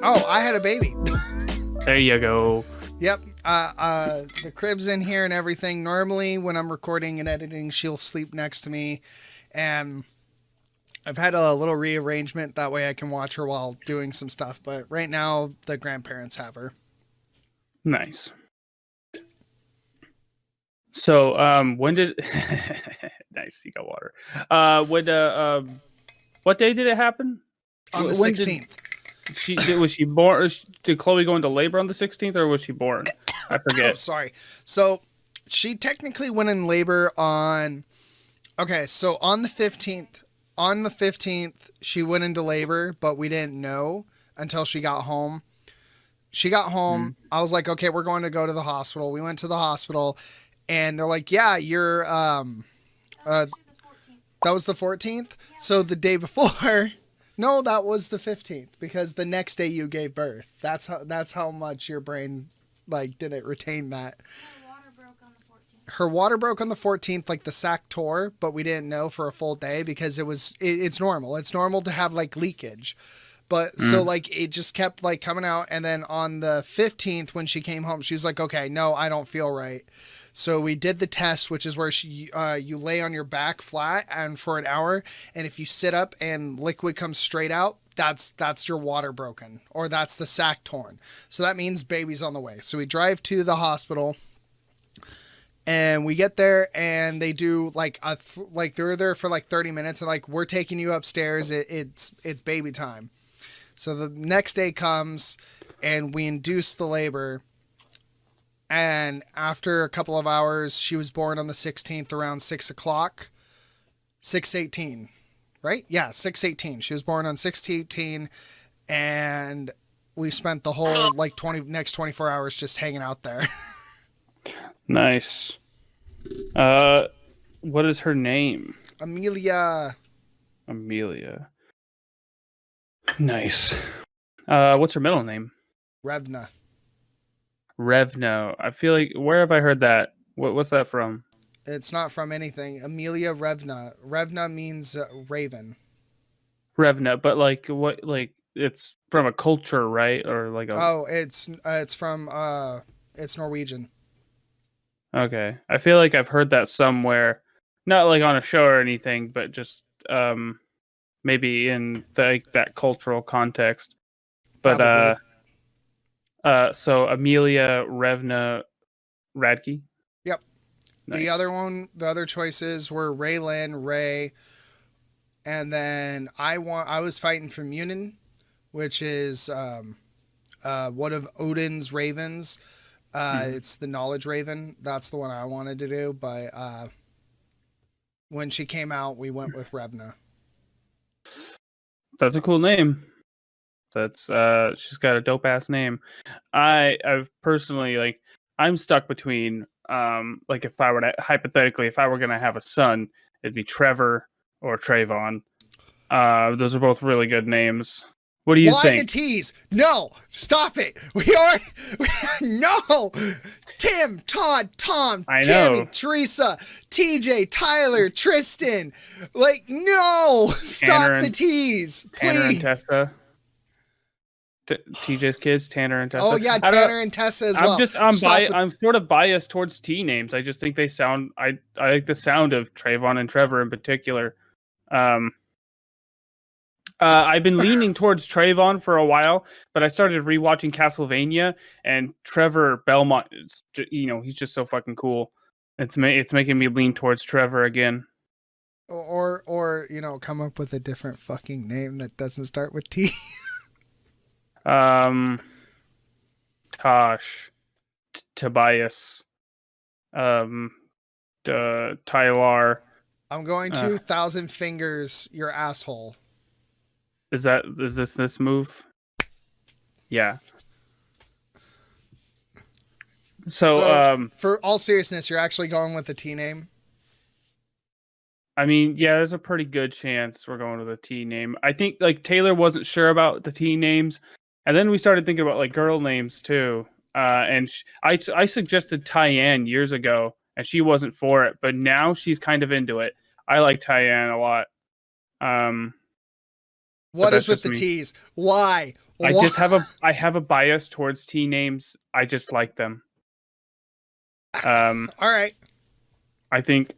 Oh, I had a baby. There you go. Yep. The crib's in here and everything. Normally, when I'm recording and editing, she'll sleep next to me, and I've had a little rearrangement that way I can watch her while doing some stuff. But right now, the grandparents have her. Nice. So, when did nice? You got water. What day did it happen? On the When did 16th. was she born? Did Chloe go into labor on the 16th, or was she born? I Oh, forget. sorry. So she technically went in labor on. Okay, so on the 15th. On the 15th, she went into labor, but we didn't know until she got home. She got Mm. home. I was like, okay, we're going to go to the hospital. We went to the hospital, and they're like, yeah, you're. Uh, that was the 14th. So the day before, no, that was the 15th because the next day you gave birth. That's how much your brain like didn't retain that. Her water broke on the 14th, like the sac tore, but we didn't know for a full day because it's normal. It's normal to have like leakage. But so Mm. like it just kept like coming out, and then on the 15th when she came home, she was like, "Okay, no, I don't feel right." So we did the test, which is where you lay on your back flat and for an hour, and if you sit up and liquid comes straight out, that's your water broken or that's the sac torn. So that means baby's on the way. So we drive to the hospital, and we get there and they do like they're there for like 30 minutes and like we're taking you upstairs. It's baby time. So the next day comes and we induce the labor. And after a couple of hours, she was born on the 16th around 6 o'clock. 6:18, right? Yeah, 6:18. She was born on 6:18, and we spent the whole like 24 hours just hanging out there. Nice. Uh, what is her name? Amelia Amelia. Nice. What's her middle name? Revna. Revno. I feel like where have I heard that? What's that from? It's not from anything. Amelia Revna. Revna means raven. Revna, but like what? Like it's from a culture, right? Or like a Oh, it's from it's Norwegian. okay. I feel like I've heard that somewhere, not like on a show or anything, but just maybe in like that cultural context. But Probably. so Amelia Revna Radke. Yep. Nice. The other choices were Raylan, Ray, and then I was fighting for Munin, which is one of Odin's ravens. Mhm. It's the Knowledge Raven. That's the one I wanted to do, but when she came out, we went with Revna. That's a cool name. That's she's got a dope ass name. I've personally like I'm stuck between like if I were to hypothetically if I were gonna have a son, it'd be Trevor or Trayvon. Those are both really good names. What do you Why the think? tease? No, stop it. No. Tim, Todd, Tom, I Tammy, know Teresa, TJ, Tyler, Tristan. Like, no, Tanner stop the and tease, Tanner and please. Tessa. TJ's kids, Tanner and Oh Tessa. yeah, I don't know. Tanner and Tessa as well. I'm Stop with. I'm sort of biased towards T names. I just think they sound. I like the sound of Trayvon and Trevor in particular. Um, I've been leaning towards Trayvon for a while, but I started rewatching Castlevania, and Trevor Belmont, he's just so fucking cool. It's making me lean towards Trevor again. Or come up with a different fucking name that doesn't start with T. Um, Tosh, Tobias, um, Tyler. I'm going Uh, to thousand fingers your asshole. is this move? Yeah. So So, for all seriousness, you're actually going with the T name. I mean, yeah, there's a pretty good chance we're going with a T name. I think like Taylor wasn't sure about the T names, and then we started thinking about like girl names too. I suggested Tyann years ago, and she wasn't for it, but now she's kind of into it. I like Tyann a lot. Um, but What is that's with just the me. T's? Why? I have a bias towards T names. I just like them. All right. I think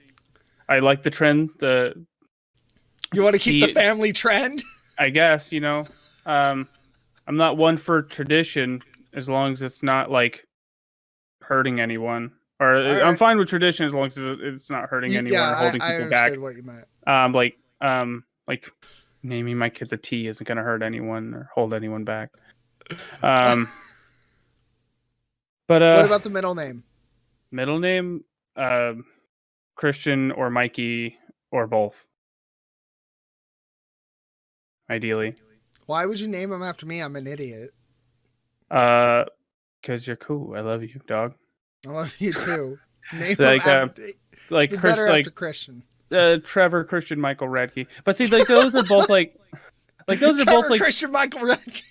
I like the trend. You want to keep the T, family trend? I guess, I'm not one for tradition as long as it's not like hurting anyone. Or All I'm right. fine with tradition as long as it's not hurting anyone or holding I people back. understood what you meant. Like naming my kids a T isn't going to hurt anyone or hold anyone back. But What about the middle name? Middle name, Christian or Mikey or both. Ideally. Why would you name him after me? I'm an idiot. Because you're cool. I love you, dog. I love you too. Name Like, him after, like be Chris, better like after Christian. Trevor, Christian, Michael, Radke. But see, like those are both like those are Trevor, both like Christian, Michael, Radke.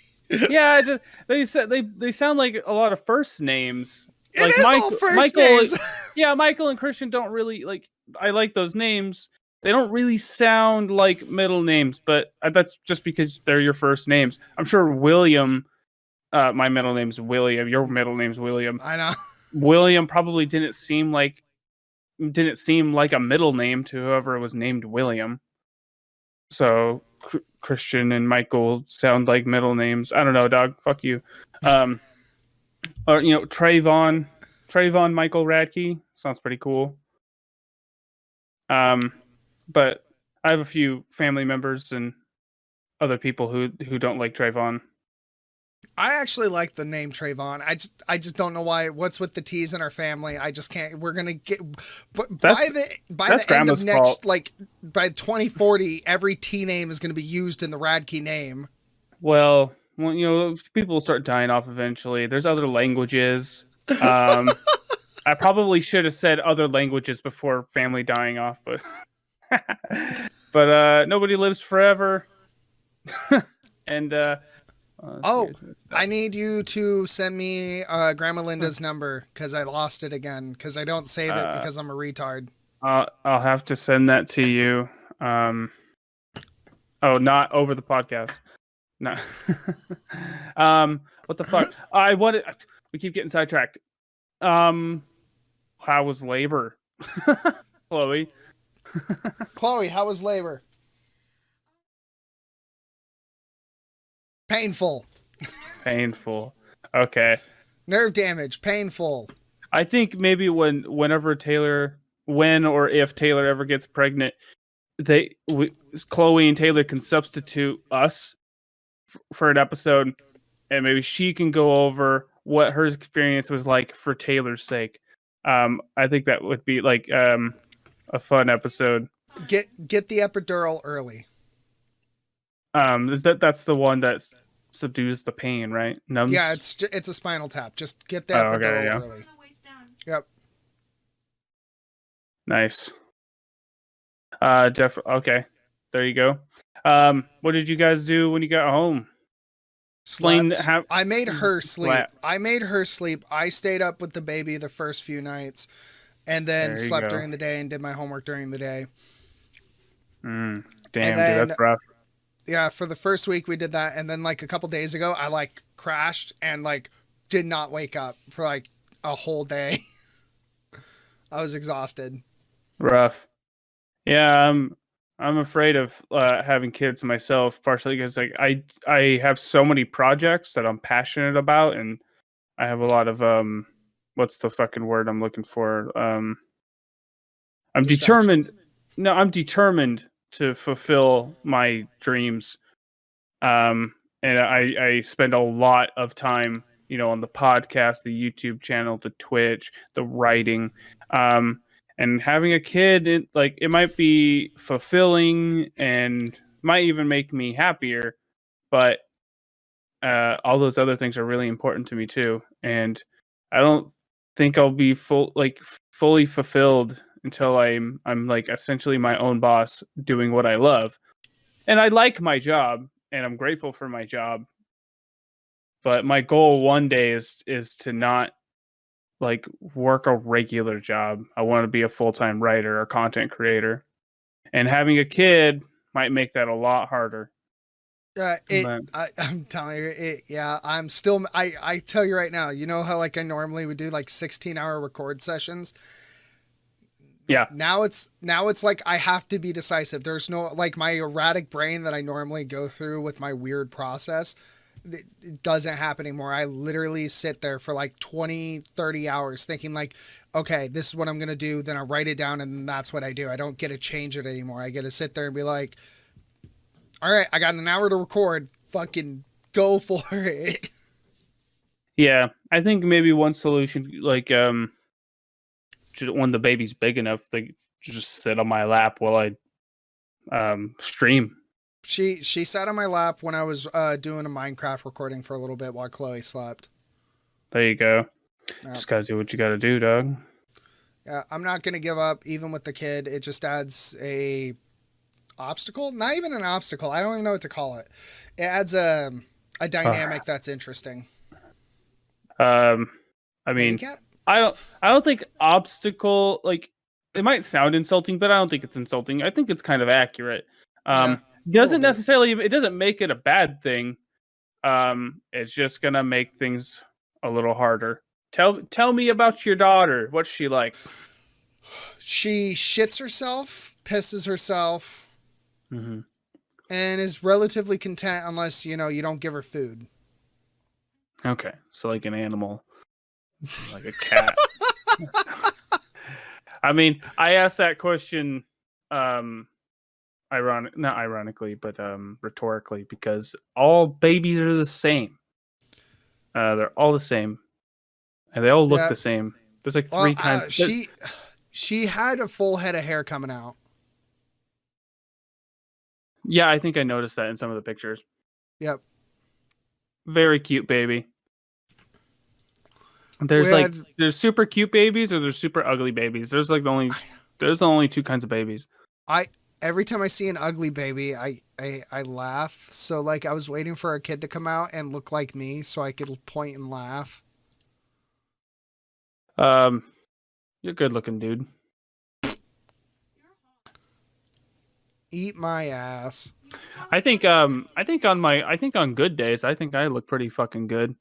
yeah. They sound like a lot of first names. It Like is all first Michael, names. Yeah, Michael and Christian don't really like. I like those names. They don't really sound like middle names, but that's just because they're your first names. I'm sure William. My middle name's William. Your middle name's William. I know. William probably didn't seem like a middle name to whoever was named William. So Christian and Michael sound like middle names. I don't know, dog. Fuck you. Or Trayvon Michael Radke sounds pretty cool. But I have a few family members and other people who don't like Trayvon. I actually like the name Trayvon. I just don't know why. What's with the T's in our family? I just can't. We're gonna get. But by the end of next, like by 2040, every T name is gonna be used in the Radke name. Well, people will start dying off eventually. There's other languages. I probably should have said other languages before family dying off, but nobody lives forever. And I need you to send me Grandma Linda's number because I lost it again because I don't save it because I'm a retard. I'll have to send that to you. Not over the podcast. No. What the fuck? We keep getting sidetracked. How was labor? Chloe, how was labor? Painful. Okay. Nerve damage. Painful. I think maybe when or if Taylor ever gets pregnant, Chloe and Taylor can substitute us for an episode, and maybe she can go over what her experience was like for Taylor's sake. I think that would be like a fun episode. Get the epidural early. That's the one that subdues the pain, right? Numbs? Yeah, it's a spinal tap. Just get the epidural early. Yep. Nice. Okay. There you go. What did you guys do when you got home? I made her sleep. I stayed up with the baby the first few nights, and then slept during the day and did my homework during the day. Damn, dude, that's rough. Yeah, for the first week we did that, and then like a couple days ago, I like crashed and like did not wake up for like a whole day. I was exhausted. Rough. Yeah, I'm afraid of having kids myself, partially because like I have so many projects that I'm passionate about, and I have a lot of what's the fucking word I'm looking for? I'm determined. No, I'm determined to fulfill my dreams. And I spend a lot of time, on the podcast, the YouTube channel, the Twitch, the writing, and having a kid, it might be fulfilling and might even make me happier, but all those other things are really important to me too. And I don't think I'll be fully fulfilled until I'm like essentially my own boss doing what I love. And I like my job and I'm grateful for my job. But my goal one day is to not like work a regular job. I want to be a full-time writer or content creator. And having a kid might make that a lot harder. But I'm telling you, yeah, I'm still, I tell you right now, you know how like I normally would do like 16-hour record sessions. yeah, Now it's like I have to be decisive. There's no like my erratic brain that I normally go through with my weird process. It doesn't happen anymore. I literally sit there for like 20, 30 hours thinking like, okay, this is what I'm going to do. Then I write it down and that's what I do. I don't get to change it anymore. I get to sit there and be like, all right, I got an hour to record. Fucking go for it. yeah. I think maybe one solution, like when the baby's big enough, they just sit on my lap while I stream. She sat on my lap when I was doing a Minecraft recording for a little bit while Chloe slept. There you go. Yeah. Just gotta do what you gotta do, dog. Yeah, I'm not gonna give up even with the kid. It just adds a obstacle. Not even an obstacle. I don't even know what to call it. It adds a dynamic that's interesting. I mean, Handicap? I don't think obstacle, like, it might sound insulting, but I don't think it's insulting. I think it's kind of accurate. Yeah, Doesn't necessarily, it doesn't make it a bad thing. It's just gonna make things a little harder. Tell me about your daughter. What's she like? She shits herself, pisses herself, Mm-hmm. and is relatively content unless you don't give her food. Okay, so like an animal, like a cat. I mean, I asked that question, not ironically, but rhetorically, because all babies are the same. They're all the same, and they all look Yeah. the same. There's like Well, three kinds. she had a full head of hair coming out. Yeah, I think I noticed that in some of the pictures. Yep. Very cute baby. There's there's super cute babies or there's super ugly babies. There's the only two kinds of babies. Every time I see an ugly baby, I laugh. So like I was waiting for a kid to come out and look like me so I could point and laugh. You're a good looking dude. Eat my ass. I think on good days, I think I look pretty fucking good.